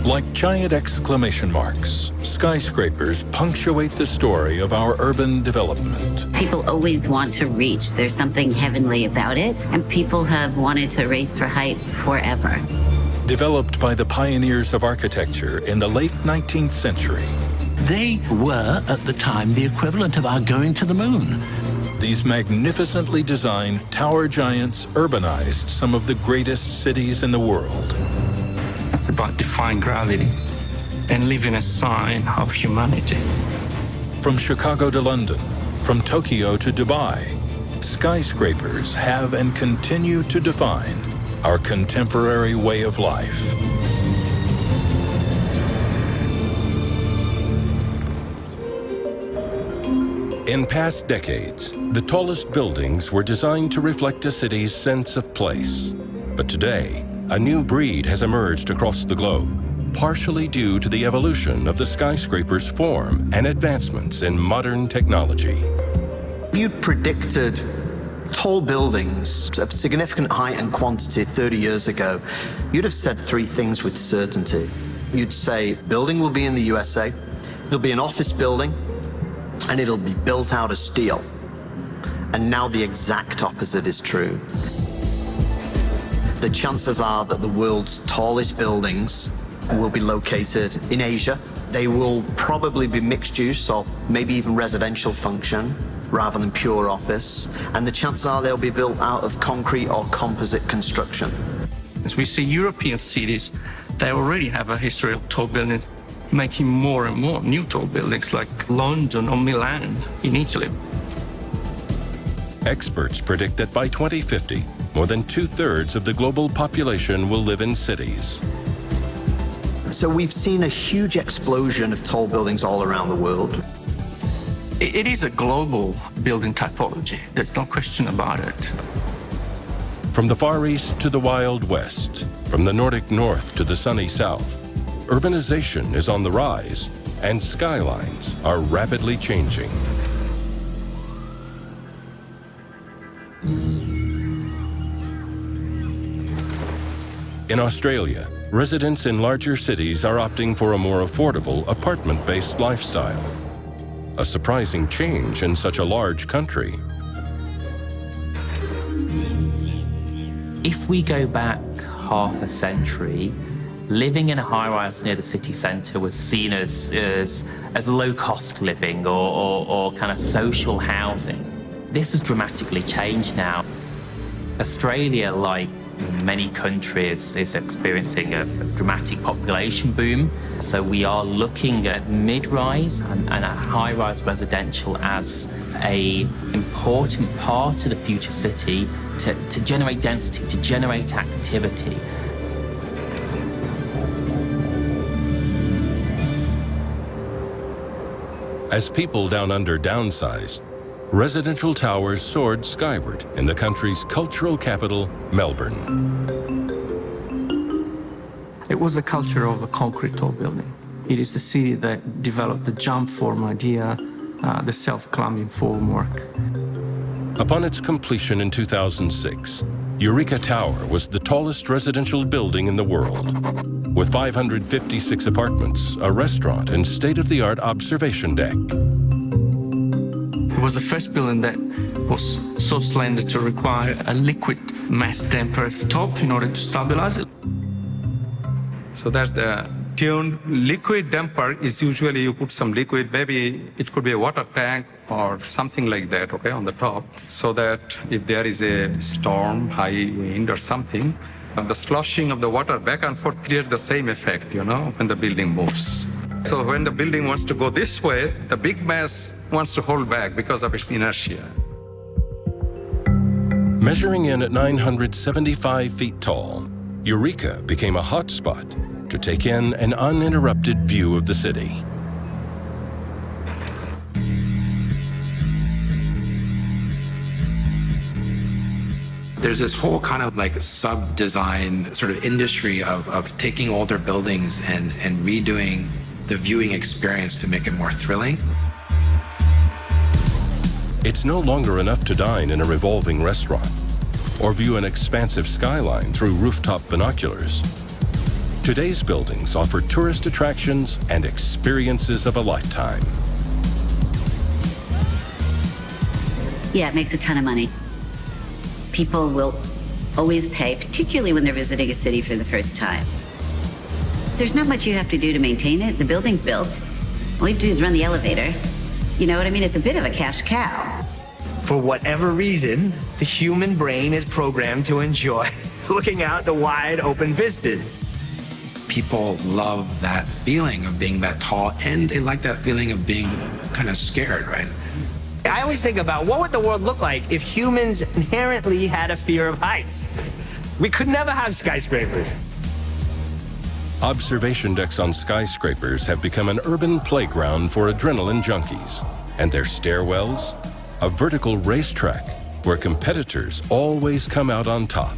Like giant exclamation marks, skyscrapers punctuate the story of our urban development. People always want to reach. There's something heavenly about it, and people have wanted to race for height forever. Developed by the pioneers of architecture in the late 19th century. They were, at the time, the equivalent of our going to the moon. These magnificently designed tower giants urbanized some of the greatest cities in the world. It's about defying gravity and leaving a sign of humanity. From Chicago to London, from Tokyo to Dubai, skyscrapers have and continue to define our contemporary way of life. In past decades, the tallest buildings were designed to reflect a city's sense of place. But today, a new breed has emerged across the globe, partially due to the evolution of the skyscraper's form and advancements in modern technology. If you'd predicted tall buildings of significant height and quantity 30 years ago, you'd have said three things with certainty. You'd say, building will be in the USA, there'll be an office building, and it'll be built out of steel. And now the exact opposite is true. The chances are that the world's tallest buildings will be located in Asia. They will probably be mixed use or maybe even residential function rather than pure office. And the chances are they'll be built out of concrete or composite construction. As we see European cities, they already have a history of tall buildings, making more and more new tall buildings like London or Milan in Italy. Experts predict that by 2050, more than 2/3 of the global population will live in cities. So we've seen a huge explosion of tall buildings all around the world. It is a global building typology. There's no question about it. From the Far East to the Wild West, from the Nordic North to the sunny South, urbanization is on the rise, and skylines are rapidly changing. In Australia, residents in larger cities are opting for a more affordable apartment-based lifestyle. A surprising change in such a large country. If we go back half a century, living in a high-rise near the city centre was seen as low-cost living or kind of social housing. This has dramatically changed now. Australia, like many countries, is experiencing a dramatic population boom. So we are looking at mid-rise and a high-rise residential as an important part of the future city to generate density, to generate activity. As people down under downsized, residential towers soared skyward in the country's cultural capital, Melbourne. It was the culture of a concrete tall building. It is the city that developed the jump form idea, the self-climbing formwork. Upon its completion in 2006, Eureka Tower was the tallest residential building in the world, with 556 apartments, a restaurant, and state-of-the-art observation deck. It was the first building that was so slender to require a liquid mass damper at the top in order to stabilize it. So that's the tuned liquid damper is usually you put some liquid, maybe it could be a water tank or something like that, okay, on the top, so that if there is a storm, high wind or something, the sloshing of the water back and forth creates the same effect, when the building moves. So when the building wants to go this way, the big mass wants to hold back because of its inertia. Measuring in at 975 feet tall, Eureka became a hotspot to take in an uninterrupted view of the city. There's this whole kind of like sub-design sort of industry of taking older buildings and redoing the viewing experience to make it more thrilling. It's no longer enough to dine in a revolving restaurant or view an expansive skyline through rooftop binoculars. Today's buildings offer tourist attractions and experiences of a lifetime. Yeah, it makes a ton of money. People will always pay, particularly when they're visiting a city for the first time. There's not much you have to do to maintain it. The building's built. All you have to do is run the elevator. You know what I mean? It's a bit of a cash cow. For whatever reason, the human brain is programmed to enjoy looking out the wide open vistas. People love that feeling of being that tall, and they like that feeling of being kind of scared, right? I always think about what would the world look like if humans inherently had a fear of heights. We could never have skyscrapers. Observation decks on skyscrapers have become an urban playground for adrenaline junkies, and their stairwells, a vertical racetrack where competitors always come out on top.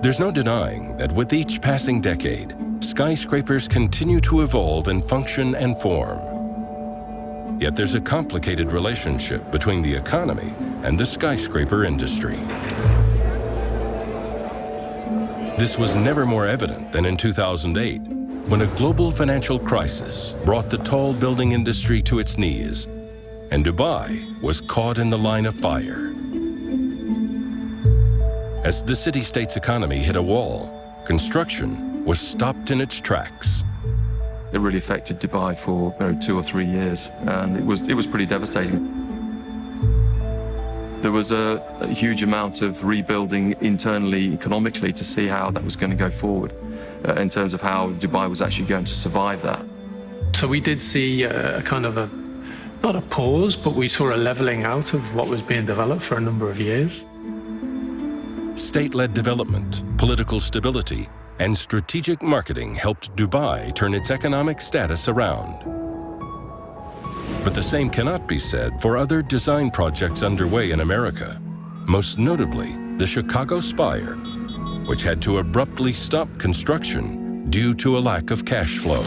There's no denying that with each passing decade, skyscrapers continue to evolve in function and form. Yet there's a complicated relationship between the economy and the skyscraper industry. This was never more evident than in 2008, when a global financial crisis brought the tall building industry to its knees, and Dubai was caught in the line of fire. As the city-state's economy hit a wall, construction was stopped in its tracks. It really affected Dubai for 2 or 3 years, and it was pretty devastating. There was a huge amount of rebuilding internally, economically, to see how that was going to go forward, in terms of how Dubai was actually going to survive that. So we did see a kind of not a pause, but we saw a leveling out of what was being developed for a number of years. State-led development, political stability, and strategic marketing helped Dubai turn its economic status around. But the same cannot be said for other design projects underway in America, most notably the Chicago Spire, which had to abruptly stop construction due to a lack of cash flow.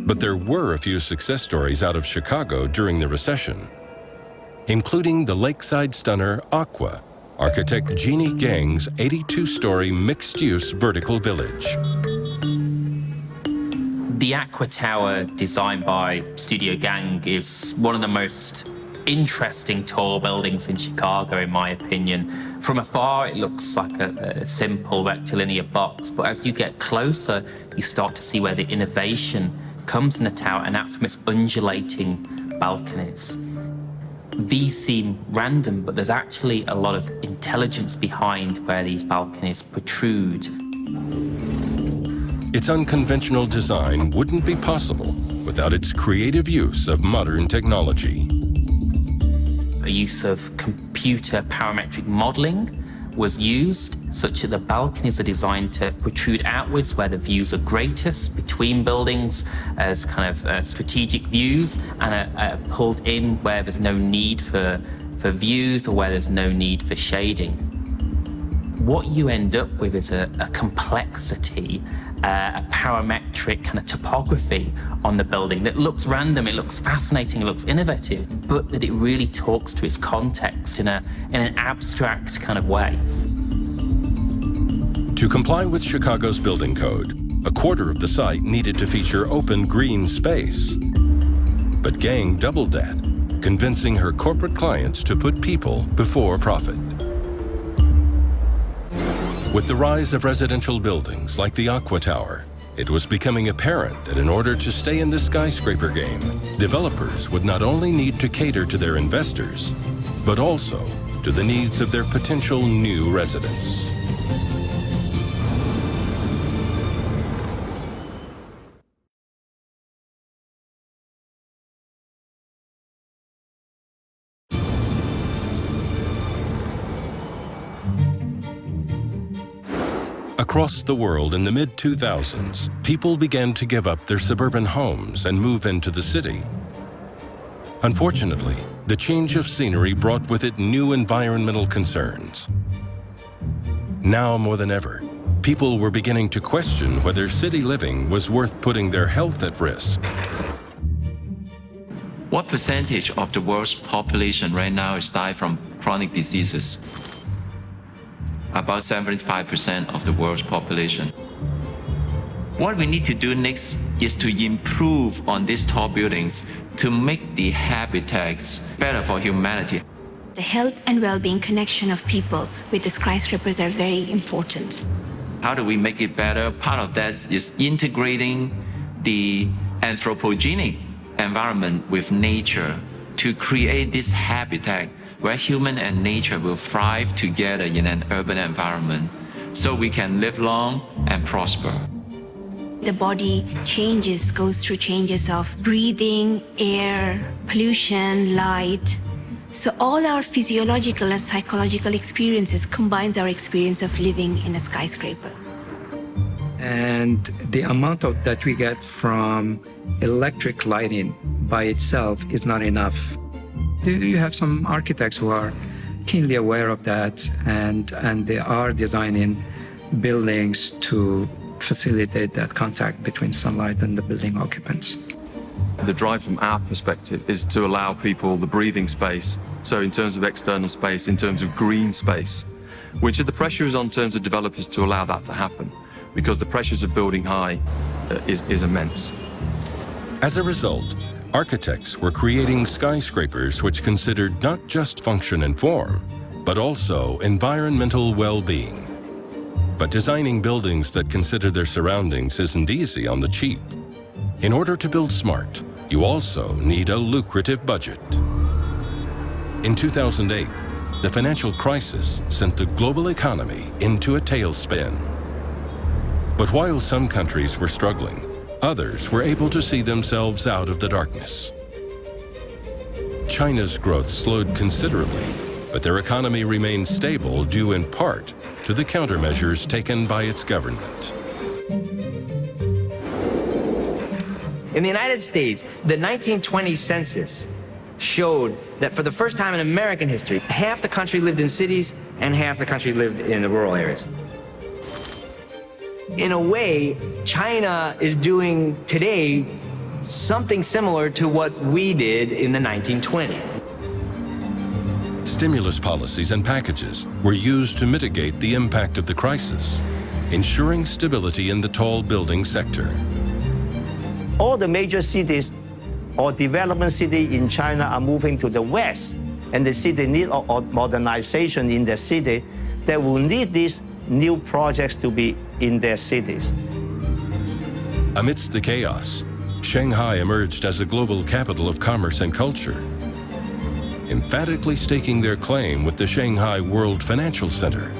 But there were a few success stories out of Chicago during the recession, including the lakeside stunner Aqua, architect Jeannie Gang's 82-story mixed-use vertical village. The Aqua Tower, designed by Studio Gang, is one of the most interesting tall buildings in Chicago, in my opinion. From afar, it looks like a simple rectilinear box, but as you get closer, you start to see where the innovation comes in the tower, and that's from its undulating balconies. These seem random, but there's actually a lot of intelligence behind where these balconies protrude. Its unconventional design wouldn't be possible without its creative use of modern technology. The use of computer parametric modeling was used, such that the balconies are designed to protrude outwards where the views are greatest between buildings as kind of strategic views, and are pulled in where there's no need for views or where there's no need for shading. What you end up with is a complexity, a parametric kind of topography on the building that looks random, it looks fascinating, it looks innovative, but that it really talks to its context in an abstract kind of way. To comply with Chicago's building code, a quarter of the site needed to feature open green space. But Gang doubled that, convincing her corporate clients to put people before profit. With the rise of residential buildings like the Aqua Tower, it was becoming apparent that in order to stay in the skyscraper game, developers would not only need to cater to their investors, but also to the needs of their potential new residents. Across the world in the mid-2000s, people began to give up their suburban homes and move into the city. Unfortunately, the change of scenery brought with it new environmental concerns. Now more than ever, people were beginning to question whether city living was worth putting their health at risk. What percentage of the world's population right now is dying from chronic diseases? About 75% of the world's population. What we need to do next is to improve on these tall buildings to make the habitats better for humanity. The health and well-being connection of people with the skyscrapers are very important. How do we make it better? Part of that is integrating the anthropogenic environment with nature to create this habitat where human and nature will thrive together in an urban environment so we can live long and prosper. The body goes through changes of breathing, air, pollution, light. So all our physiological and psychological experiences combines our experience of living in a skyscraper. And the amount that we get from electric lighting by itself is not enough. You have some architects who are keenly aware of that, and they are designing buildings to facilitate that contact between sunlight and the building occupants. The drive from our perspective is to allow people the breathing space. So in terms of external space, in terms of green space, which the pressure is on terms of developers to allow that to happen, because the pressures of building high is immense. As a result, architects were creating skyscrapers which considered not just function and form, but also environmental well-being. But designing buildings that consider their surroundings isn't easy on the cheap. In order to build smart, you also need a lucrative budget. In 2008, the financial crisis sent the global economy into a tailspin. But while some countries were struggling, others were able to see themselves out of the darkness. China's growth slowed considerably, but their economy remained stable due in part to the countermeasures taken by its government. In the United States, the 1920 census showed that for the first time in American history, half the country lived in cities and half the country lived in the rural areas. In a way, China is doing today something similar to what we did in the 1920s. Stimulus policies and packages were used to mitigate the impact of the crisis, ensuring stability in the tall building sector. All the major cities or development cities in China are moving to the west, and the city need modernization in the city. They will need these new projects to be in their cities. Amidst the chaos, Shanghai emerged as a global capital of commerce and culture, emphatically staking their claim with the Shanghai World Financial Center,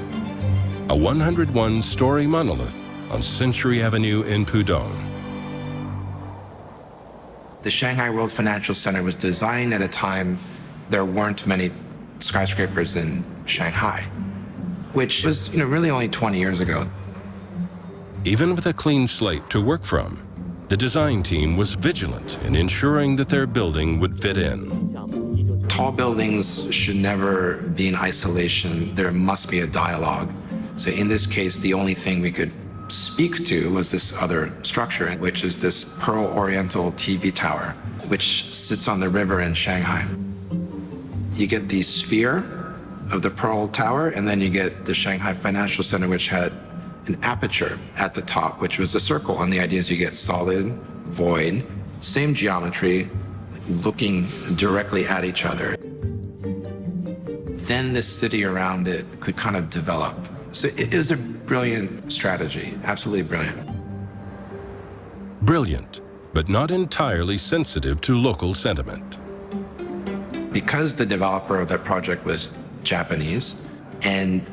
a 101-story monolith on Century Avenue in Pudong. The Shanghai World Financial Center was designed at a time there weren't many skyscrapers in Shanghai, which was really only 20 years ago. Even with a clean slate to work from, the design team was vigilant in ensuring that their building would fit in. Tall buildings should never be in isolation. There must be a dialogue. So in this case, the only thing we could speak to was this other structure, which is this Pearl Oriental TV tower, which sits on the river in Shanghai. You get the sphere of the Pearl Tower, and then you get the Shanghai Financial Center, which had an aperture at the top, which was a circle. And the idea is you get solid, void, same geometry, looking directly at each other. Then the city around it could kind of develop. So it is a brilliant strategy, absolutely brilliant. Brilliant, but not entirely sensitive to local sentiment. Because the developer of that project was Japanese, and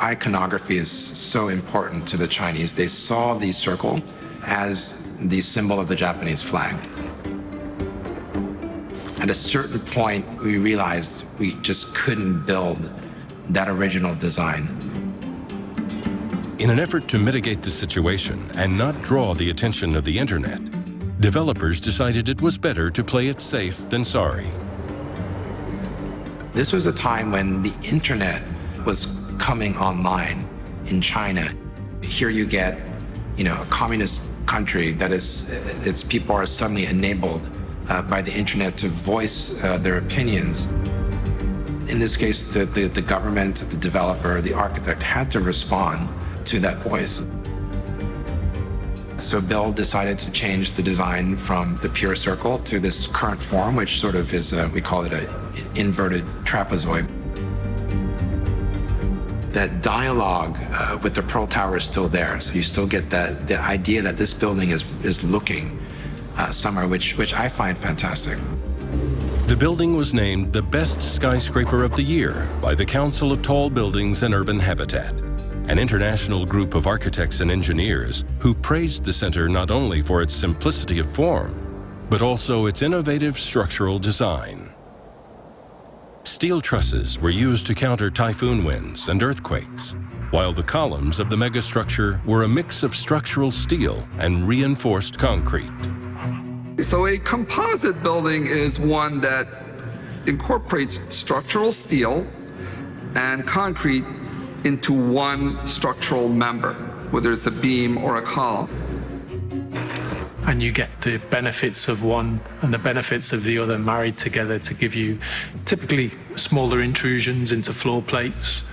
iconography is so important to the Chinese, they saw the circle as the symbol of the Japanese flag. At a certain point, we realized we just couldn't build that original design. In an effort to mitigate the situation and not draw the attention of the internet, developers decided it was better to play it safe than sorry. This was a time when the internet was coming online in China. Here you get, a communist country that its people are suddenly enabled by the internet to voice their opinions. In this case, the government, the developer, the architect had to respond to that voice. So Bill decided to change the design from the pure circle to this current form, which sort of is, we call it an inverted trapezoid. That dialogue with the Pearl Tower is still there. So you still get the idea that this building is looking somewhere, which I find fantastic. The building was named the best skyscraper of the year by the Council of Tall Buildings and Urban Habitat, an international group of architects and engineers who praised the center not only for its simplicity of form, but also its innovative structural design. Steel trusses were used to counter typhoon winds and earthquakes, while the columns of the megastructure were a mix of structural steel and reinforced concrete. So a composite building is one that incorporates structural steel and concrete into one structural member, whether it's a beam or a column. And you get the benefits of one and the benefits of the other married together to give you typically smaller intrusions into floor plates.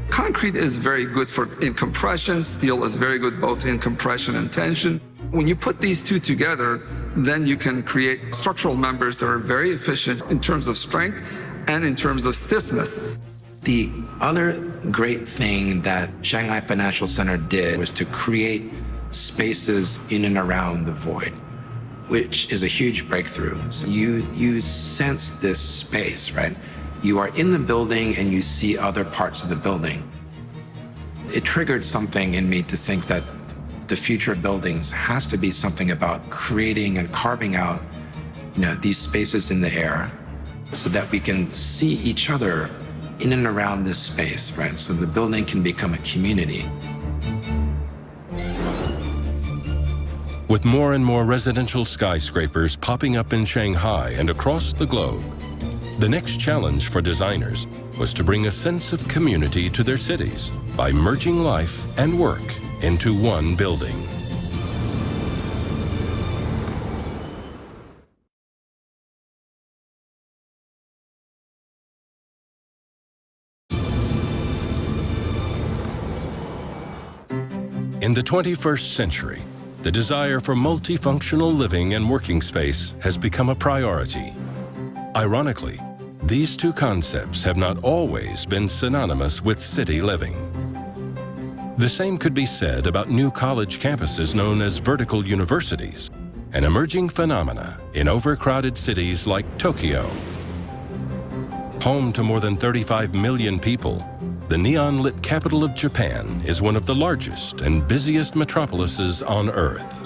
Concrete is very good in compression. Steel is very good both in compression and tension. When you put these two together, then you can create structural members that are very efficient in terms of strength and in terms of stiffness. The other great thing that Shanghai Financial Center did was to create spaces in and around the void, which is a huge breakthrough. So you sense this space, right? You are in the building and you see other parts of the building. It triggered something in me to think that the future of buildings has to be something about creating and carving out, these spaces in the air so that we can see each other in and around this space, right? So the building can become a community. With more and more residential skyscrapers popping up in Shanghai and across the globe, the next challenge for designers was to bring a sense of community to their cities by merging life and work into one building. In the 21st century, the desire for multifunctional living and working space has become a priority. Ironically, these two concepts have not always been synonymous with city living. The same could be said about new college campuses known as vertical universities, an emerging phenomena in overcrowded cities like Tokyo. Home to more than 35 million people, the neon-lit capital of Japan is one of the largest and busiest metropolises on Earth.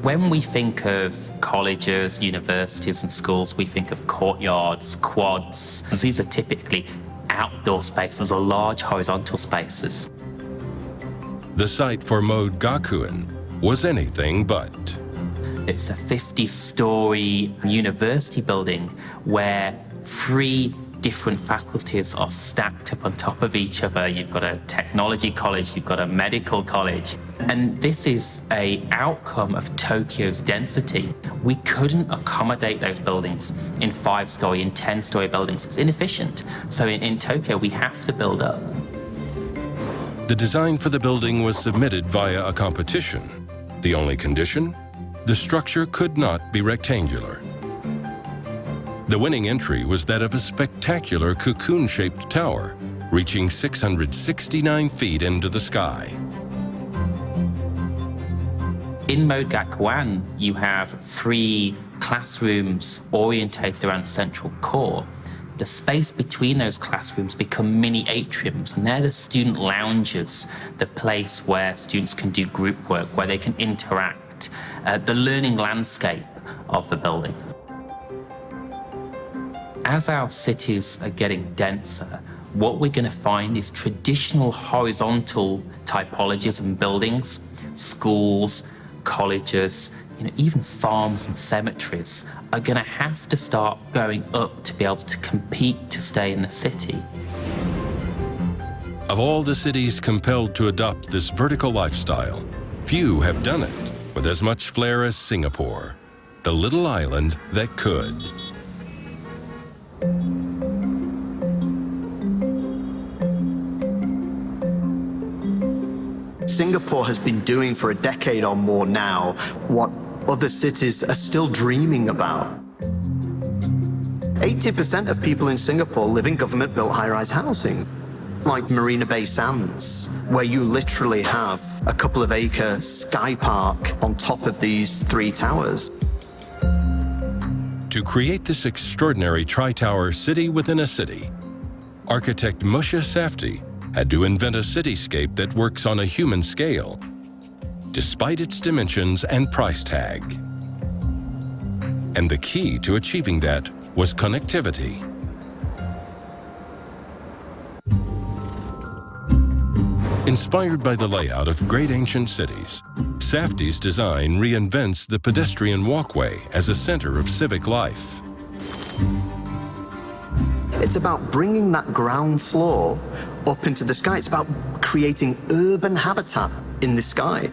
When we think of colleges, universities and schools, we think of courtyards, quads. These are typically outdoor spaces or large horizontal spaces. The site for Mode Gakuen was anything but. It's a 50-story university building where 3 different faculties are stacked up on top of each other. You've got a technology college, you've got a medical college. And this is an outcome of Tokyo's density. We couldn't accommodate those buildings in 5-story and 10-story buildings. It's inefficient. So in Tokyo, we have to build up. The design for the building was submitted via a competition. The only condition? The structure could not be rectangular. The winning entry was that of a spectacular cocoon-shaped tower, reaching 669 feet into the sky. In Mode Gakuen, you have 3 classrooms orientated around a central core. The space between those classrooms become mini atriums, and they're the student lounges, the place where students can do group work, where they can interact, the learning landscape of the building. As our cities are getting denser, what we're going to find is traditional horizontal typologies and buildings, schools, colleges, even farms and cemeteries are going to have to start going up to be able to compete to stay in the city. Of all the cities compelled to adopt this vertical lifestyle, few have done it with as much flair as Singapore. the little island that could. Singapore has been doing for a decade or more now what other cities are still dreaming about. 80% of people in Singapore live in government-built high-rise housing, like Marina Bay Sands, where you literally have a couple of acre sky park on top of these 3 towers. To create this extraordinary tri-tower city within a city, architect Moshe Safdie had to invent a cityscape that works on a human scale, despite its dimensions and price tag. And the key to achieving that was connectivity. Inspired by the layout of great ancient cities, Safdie's design reinvents the pedestrian walkway as a center of civic life. It's about bringing that ground floor up into the sky. It's about creating urban habitat in the sky.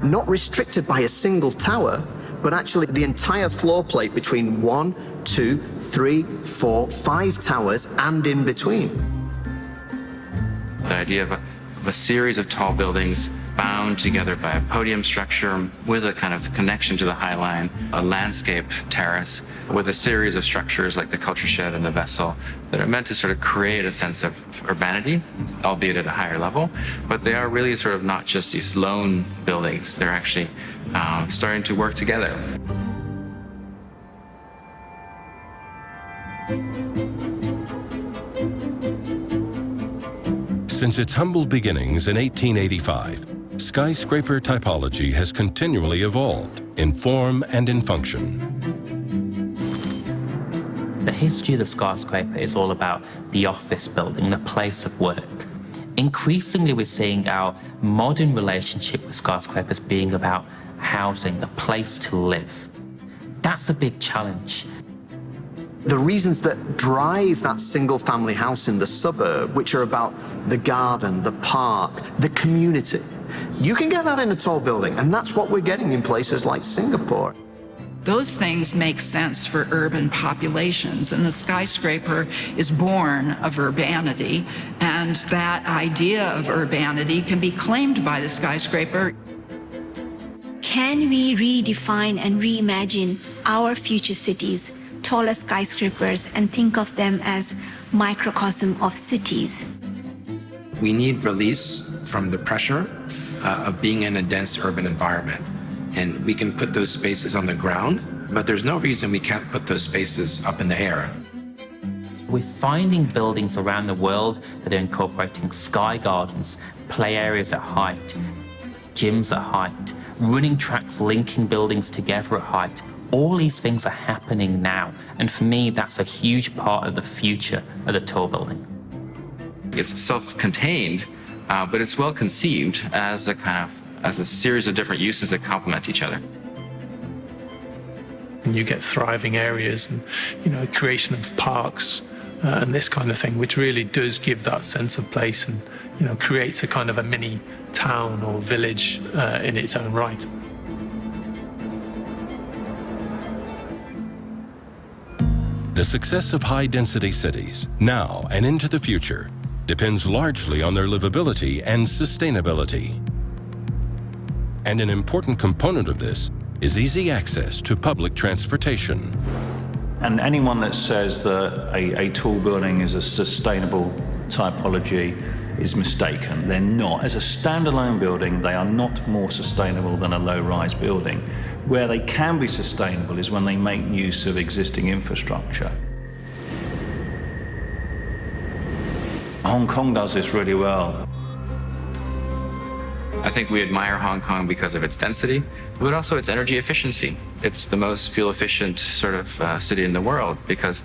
Not restricted by a single tower, but actually the entire floor plate between 1, 2, 3, 4, 5 towers and in between. The idea of a series of tall buildings bound together by a podium structure with a kind of connection to the High Line, a landscape terrace with a series of structures like the culture shed and the vessel that are meant to sort of create a sense of urbanity, albeit at a higher level. But they are really sort of not just these lone buildings. They're actually starting to work together. Since its humble beginnings in 1885, skyscraper typology has continually evolved in form and in function. The history of the skyscraper is all about the office building, the place of work. Increasingly, we're seeing our modern relationship with skyscrapers being about housing, the place to live. That's a big challenge. The reasons that drive that single-family house in the suburb, which are about the garden, the park, the community, you can get that in a tall building, and that's what we're getting in places like Singapore. Those things make sense for urban populations, and the skyscraper is born of urbanity, and that idea of urbanity can be claimed by the skyscraper. Can we redefine and reimagine our future cities, taller skyscrapers, and think of them as microcosm of cities? We need release from the pressure of being in a dense urban environment. And we can put those spaces on the ground, but there's no reason we can't put those spaces up in the air. We're finding buildings around the world that are incorporating sky gardens, play areas at height, gyms at height, running tracks linking buildings together at height. All these things are happening now, and for me, that's a huge part of the future of the tall building. It's self-contained, but it's well conceived as a series of different uses that complement each other. And you get thriving areas and, creation of parks and this kind of thing, which really does give that sense of place and, creates a kind of a mini town or village in its own right. The success of high-density cities, now and into the future, depends largely on their livability and sustainability. And an important component of this is easy access to public transportation. And anyone that says that a tall building is a sustainable typology is mistaken. They're not. As a standalone building, they are not more sustainable than a low-rise building. Where they can be sustainable is when they make use of existing infrastructure. Hong Kong does this really well. I think we admire Hong Kong because of its density, but also its energy efficiency. It's the most fuel-efficient sort of city in the world because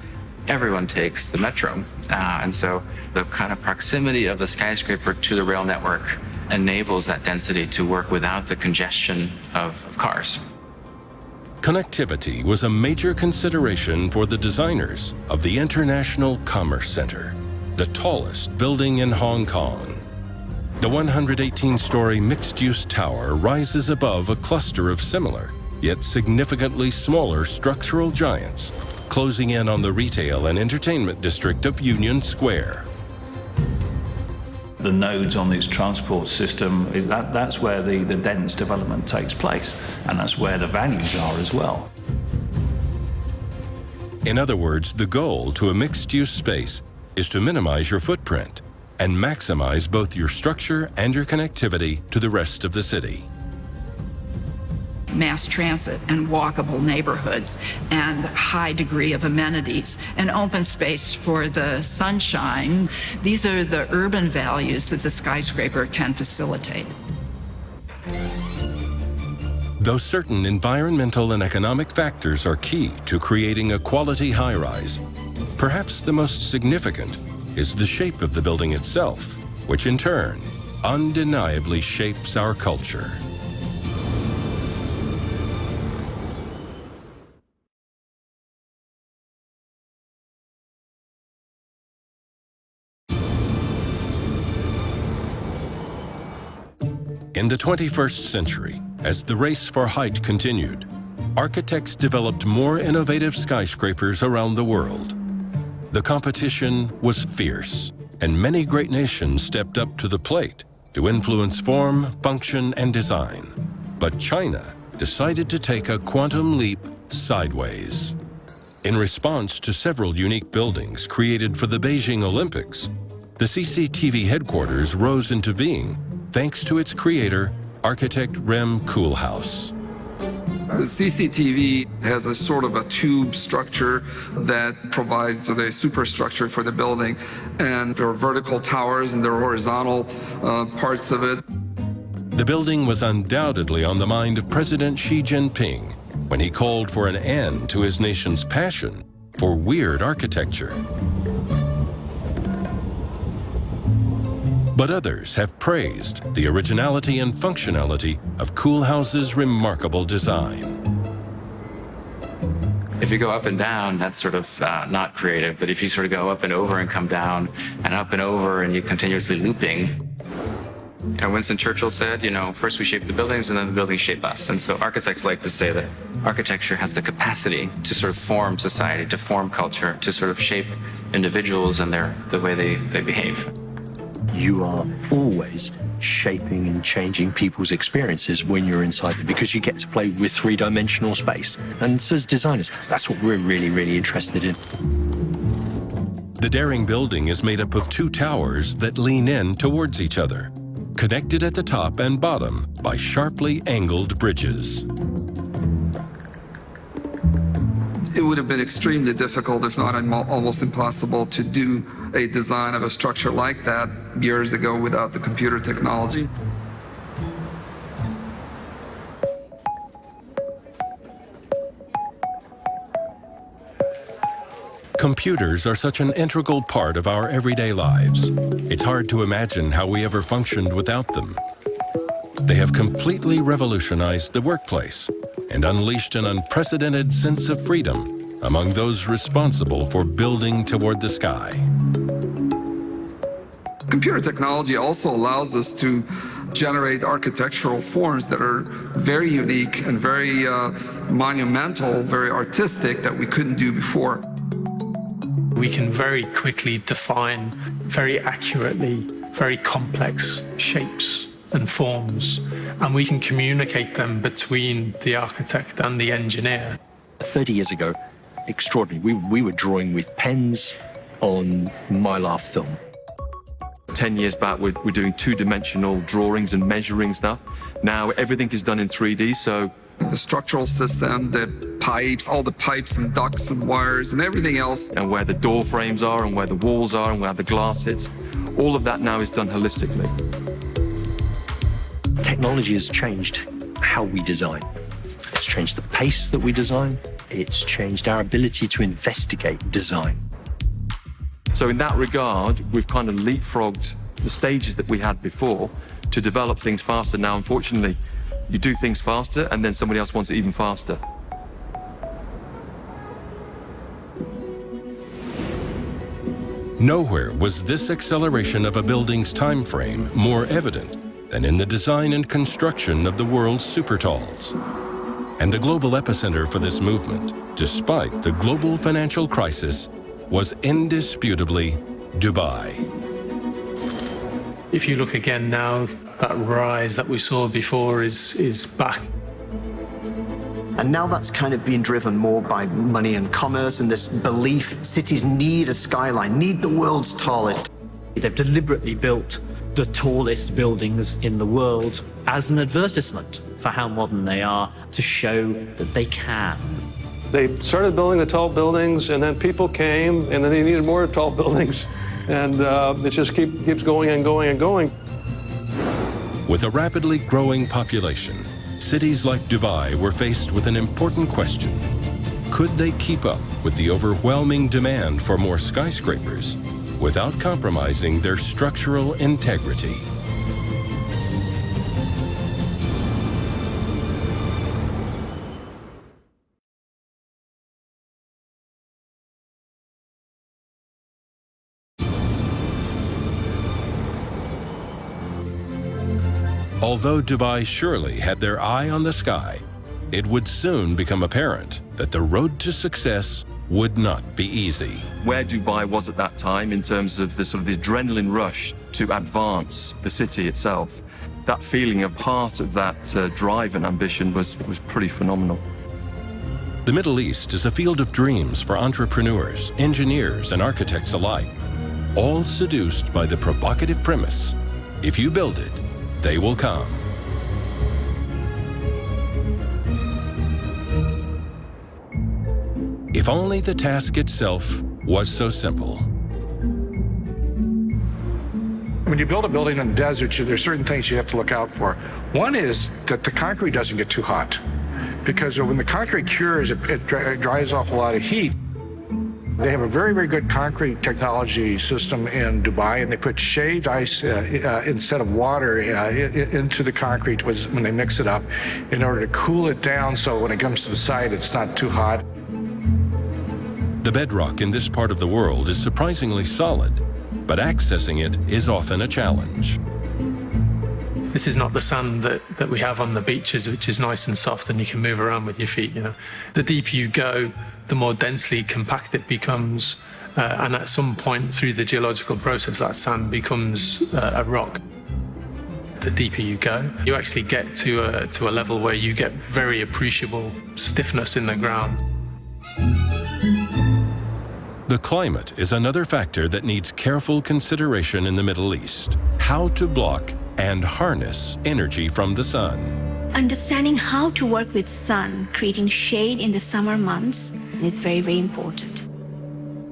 everyone takes the metro. And so the kind of proximity of the skyscraper to the rail network enables that density to work without the congestion of cars. Connectivity was a major consideration for the designers of the International Commerce Center, the tallest building in Hong Kong. The 118-story mixed-use tower rises above a cluster of similar, yet significantly smaller structural giants, closing in on the retail and entertainment district of Union Square. The nodes on this transport system, that's where the dense development takes place, and that's where the values are as well. In other words, the goal to a mixed-use space is to minimize your footprint and maximize both your structure and your connectivity to the rest of the city. Mass transit and walkable neighborhoods and high degree of amenities and open space for the sunshine. These are the urban values that the skyscraper can facilitate. Though certain environmental and economic factors are key to creating a quality high-rise, perhaps the most significant is the shape of the building itself, which in turn undeniably shapes our culture. In the 21st century, as the race for height continued, architects developed more innovative skyscrapers around the world. The competition was fierce, and many great nations stepped up to the plate to influence form, function, and design. But China decided to take a quantum leap sideways. In response to several unique buildings created for the Beijing Olympics, the CCTV headquarters rose into being thanks to its creator, architect Rem Koolhaas. The CCTV has a sort of a tube structure that provides the superstructure for the building, and there are vertical towers and there are horizontal parts of it. The building was undoubtedly on the mind of President Xi Jinping when he called for an end to his nation's passion for weird architecture. But others have praised the originality and functionality of Koolhaas's remarkable design. If you go up and down, that's sort of not creative. But if you sort of go up and over and come down and up and over and you're continuously looping, Winston Churchill said, first we shape the buildings and then the buildings shape us. And so architects like to say that architecture has the capacity to sort of form society, to form culture, to sort of shape individuals and the way they behave. You are always shaping and changing people's experiences when you're inside them, because you get to play with three-dimensional space. And so as designers, that's what we're really, really interested in. The daring building is made up of two towers that lean in towards each other, connected at the top and bottom by sharply angled bridges. It would have been extremely difficult, if not almost impossible, to do a design of a structure like that years ago without the computer technology. Computers are such an integral part of our everyday lives. It's hard to imagine how we ever functioned without them. They have completely revolutionized the workplace and unleashed an unprecedented sense of freedom among those responsible for building toward the sky. Computer technology also allows us to generate architectural forms that are very unique and very monumental, very artistic, that we couldn't do before. We can very quickly define very accurately very complex shapes and forms, and we can communicate them between the architect and the engineer. 30 years ago, extraordinary. We were drawing with pens on mylar film. 10 years back, we're doing two-dimensional drawings and measuring stuff. Now everything is done in 3D, so the structural system, the pipes, all the pipes and ducts and wires and everything else. And where the door frames are and where the walls are and where the glass hits, all of that now is done holistically. Technology has changed how we design. It's changed the pace that we design. It's changed our ability to investigate design. So in that regard, we've kind of leapfrogged the stages that we had before to develop things faster. Now, unfortunately, you do things faster and then somebody else wants it even faster. Nowhere was this acceleration of a building's time frame more evident than in the design and construction of the world's supertalls. And the global epicenter for this movement, despite the global financial crisis, was indisputably Dubai. If you look again now, that rise that we saw before is back. And now that's kind of being driven more by money and commerce and this belief cities need a skyline, need the world's tallest. They've deliberately built the tallest buildings in the world as an advertisement for how modern they are, to show that they can. They started building the tall buildings, and then people came, and then they needed more tall buildings. And it just keeps going and going and going. With a rapidly growing population, cities like Dubai were faced with an important question. Could they keep up with the overwhelming demand for more skyscrapers without compromising their structural integrity? Although Dubai surely had their eye on the sky, it would soon become apparent that the road to success would not be easy. Where Dubai was at that time in terms of the sort of the adrenaline rush to advance the city itself, that feeling of part of that drive and ambition was pretty phenomenal. The Middle East is a field of dreams for entrepreneurs, engineers, and architects alike, all seduced by the provocative premise, if you build it, they will come. If only the task itself was so simple. When you build a building in the desert, there's certain things you have to look out for. One is that the concrete doesn't get too hot, because when the concrete cures, it dries off a lot of heat. They have a very, very good concrete technology system in Dubai, and they put shaved ice instead of water into the concrete when they mix it up in order to cool it down so when it comes to the site, it's not too hot. The bedrock in this part of the world is surprisingly solid, but accessing it is often a challenge. This is not the sand that we have on the beaches, which is nice and soft and you can move around with your feet, you know. The deeper you go, the more densely compact it becomes, and at some point through the geological process, that sand becomes a rock. The deeper you go, you actually get to a level where you get very appreciable stiffness in the ground. The climate is another factor that needs careful consideration in the Middle East. How to block and harness energy from the sun. Understanding how to work with sun, creating shade in the summer months, is very, very important.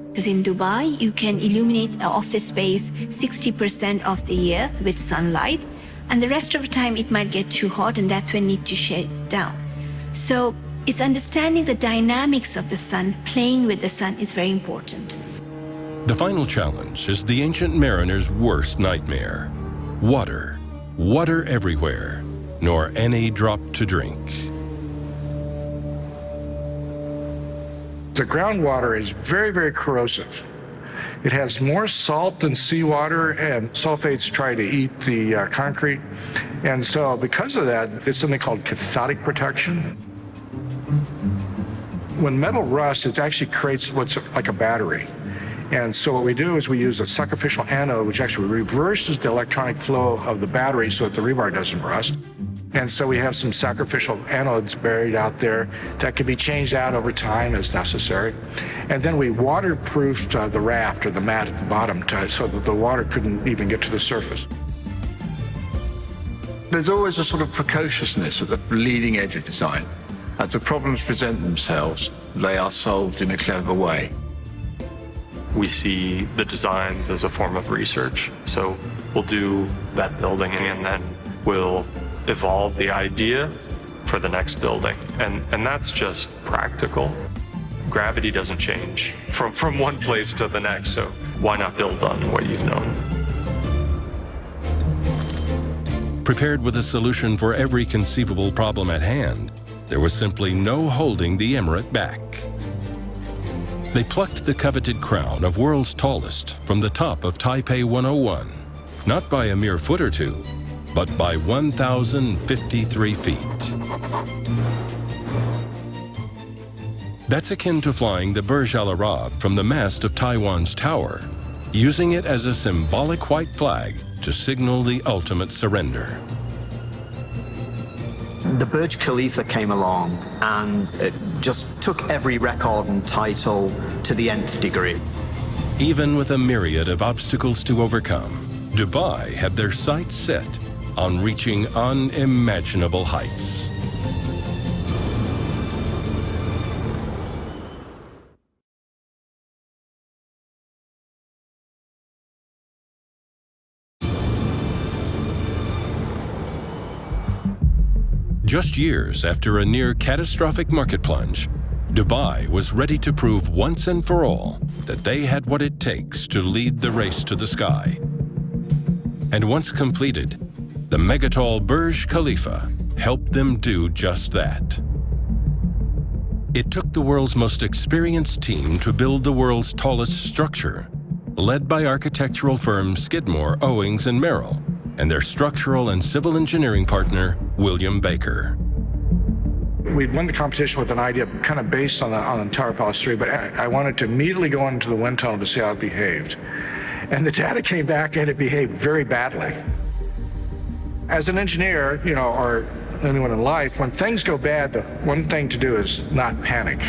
Because in Dubai, you can illuminate an office space 60% of the year with sunlight, and the rest of the time it might get too hot, and that's when you need to shade down. So it's understanding the dynamics of the sun, playing with the sun is very important. The final challenge is the ancient mariner's worst nightmare. Water. Water everywhere, nor any drop to drink. The groundwater is very, very corrosive. It has more salt than seawater, and sulfates try to eat the concrete. And so because of that, it's something called cathodic protection. When metal rusts, it actually creates what's like a battery. And so what we do is we use a sacrificial anode, which actually reverses the electronic flow of the battery so that the rebar doesn't rust. And so we have some sacrificial anodes buried out there that can be changed out over time as necessary. And then we waterproofed the raft or the mat at the bottom so that the water couldn't even get to the surface. There's always a sort of precociousness at the leading edge of design. As the problems present themselves, they are solved in a clever way. We see the designs as a form of research. So we'll do that building and then we'll evolve the idea for the next building. And that's just practical. Gravity doesn't change from one place to the next, so why not build on what you've known? Prepared with a solution for every conceivable problem at hand, there was simply no holding the emirate back. They plucked the coveted crown of world's tallest from the top of Taipei 101, not by a mere foot or two, but by 1,053 feet. That's akin to flying the Burj Al Arab from the mast of Taiwan's tower, using it as a symbolic white flag to signal the ultimate surrender. The Burj Khalifa came along and it just took every record and title to the nth degree. Even with a myriad of obstacles to overcome, Dubai had their sights set on reaching unimaginable heights. Just years after a near catastrophic market plunge, Dubai was ready to prove once and for all that they had what it takes to lead the race to the sky. And once completed, the megatall Burj Khalifa helped them do just that. It took the world's most experienced team to build the world's tallest structure, led by architectural firm Skidmore, Owings & Merrill, and their structural and civil engineering partner, William Baker. We'd won the competition with an idea kind of based on the Tower Palace 3, but I wanted to immediately go into the wind tunnel to see how it behaved. And the data came back and it behaved very badly. As an engineer, or anyone in life, when things go bad, the one thing to do is not panic.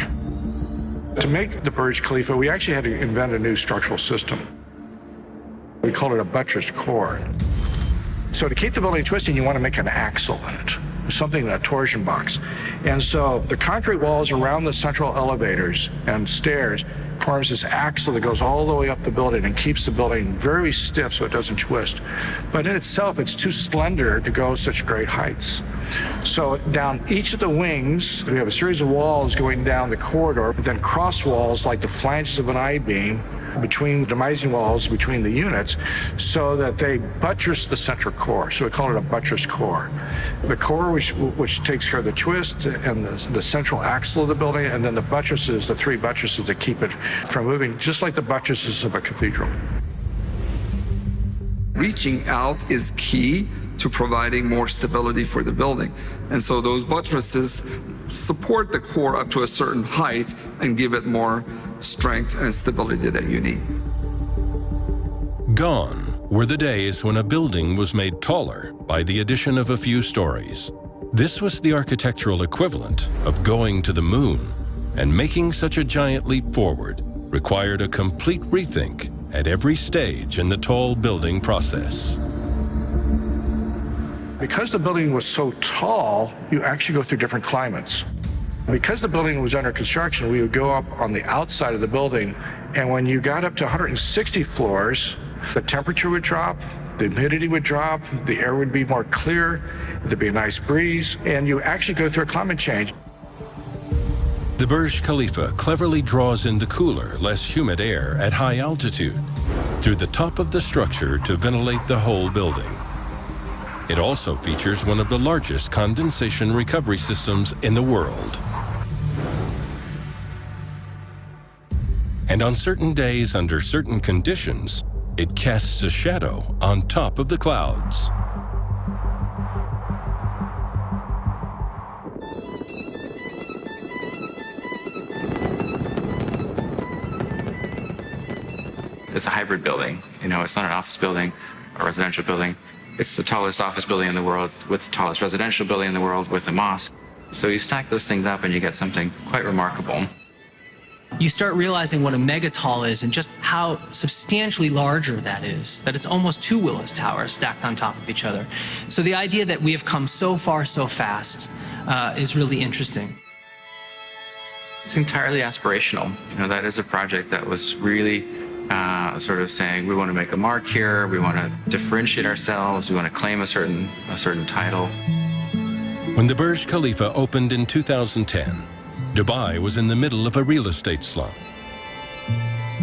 To make the Burj Khalifa, we actually had to invent a new structural system. We called it a buttressed core. So to keep the building twisting, you want to make an axle in it, something, a torsion box. And so the concrete walls around the central elevators and stairs forms this axle that goes all the way up the building and keeps the building very stiff so it doesn't twist. But in itself, it's too slender to go such great heights. So down each of the wings, we have a series of walls going down the corridor, but then cross walls like the flanges of an I-beam between the demising walls, between the units, so that they buttress the central core. So we call it a buttress core. The core, which takes care of the twist and the central axle of the building, and then the buttresses, the three buttresses that keep it from moving, just like the buttresses of a cathedral. Reaching out is key to providing more stability for the building. And so those buttresses support the core up to a certain height and give it more strength and stability that you need. Gone were the days when a building was made taller by the addition of a few stories. This was the architectural equivalent of going to the moon, and making such a giant leap forward required a complete rethink at every stage in the tall building process. Because the building was so tall, you actually go through different climates. Because the building was under construction, we would go up on the outside of the building, and when you got up to 160 floors, the temperature would drop, the humidity would drop, the air would be more clear, there'd be a nice breeze, and you actually go through a climate change. The Burj Khalifa cleverly draws in the cooler, less humid air at high altitude through the top of the structure to ventilate the whole building. It also features one of the largest condensation recovery systems in the world. And on certain days, under certain conditions, it casts a shadow on top of the clouds. It's a hybrid building. It's not an office building or residential building. It's the tallest office building in the world with the tallest residential building in the world with a mosque. So you stack those things up and you get something quite remarkable. You start realizing what a megatall is and just how substantially larger that is, that it's almost two Willis Towers stacked on top of each other. So the idea that we have come so far so fast is really interesting. It's entirely aspirational. That is a project that was really sort of saying, we want to make a mark here, we want to differentiate ourselves, we want to claim a certain title. When the Burj Khalifa opened in 2010, Dubai was in the middle of a real estate slump.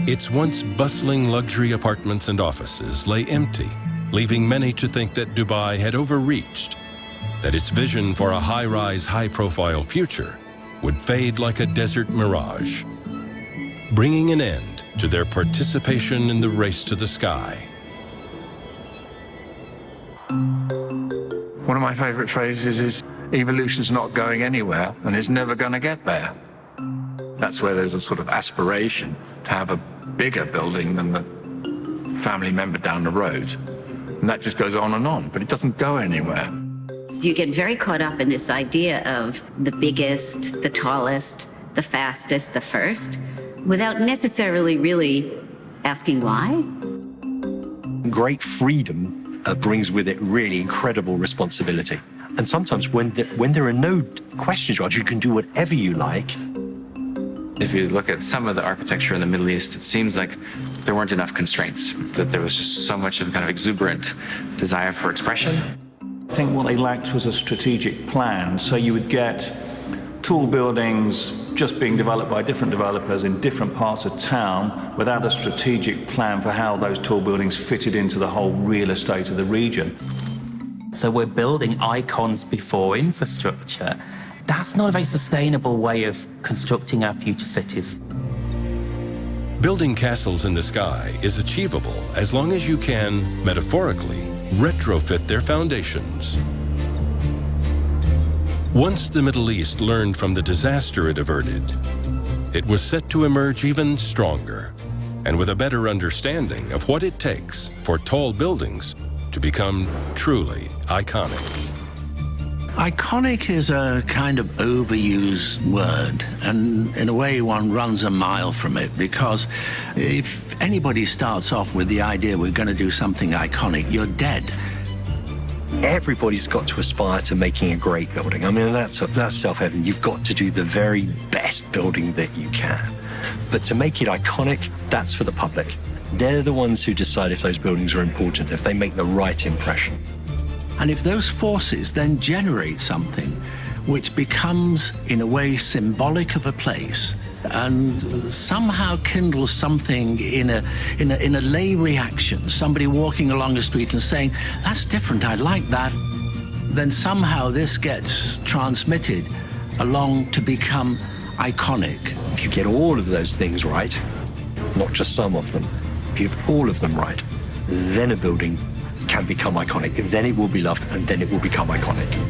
Its once bustling luxury apartments and offices lay empty, leaving many to think that Dubai had overreached, that its vision for a high-rise, high-profile future would fade like a desert mirage, bringing an end to their participation in the race to the sky. One of my favorite phrases is, evolution's not going anywhere and it's never going to get there. That's where there's a sort of aspiration to have a bigger building than the family member down the road. And that just goes on, but it doesn't go anywhere. You get very caught up in this idea of the biggest, the tallest, the fastest, the first, without necessarily really asking why. Great freedom brings with it really incredible responsibility. And sometimes when there are no questions, you can do whatever you like. If you look at some of the architecture in the Middle East, it seems like there weren't enough constraints, that there was just so much of kind of exuberant desire for expression. I think what they lacked was a strategic plan. So you would get tall buildings just being developed by different developers in different parts of town without a strategic plan for how those tall buildings fitted into the whole real estate of the region. So we're building icons before infrastructure. That's not a very sustainable way of constructing our future cities. Building castles in the sky is achievable as long as you can, metaphorically, retrofit their foundations. Once the Middle East learned from the disaster it averted, it was set to emerge even stronger and with a better understanding of what it takes for tall buildings to become truly iconic. Iconic is a kind of overused word, and in a way one runs a mile from it, because if anybody starts off with the idea we're going to do something iconic, you're dead. Everybody's got to aspire to making a great building. I mean, that's self-evident. You've got to do the very best building that you can. But to make it iconic, that's for the public. They're the ones who decide if those buildings are important, if they make the right impression. And if those forces then generate something which becomes, in a way, symbolic of a place and somehow kindles something in a lay reaction, somebody walking along the street and saying, that's different, I like that, then somehow this gets transmitted along to become iconic. If you get all of those things right, not just some of them, if you have all of them right, then a building can become iconic. Then it will be loved, and then it will become iconic.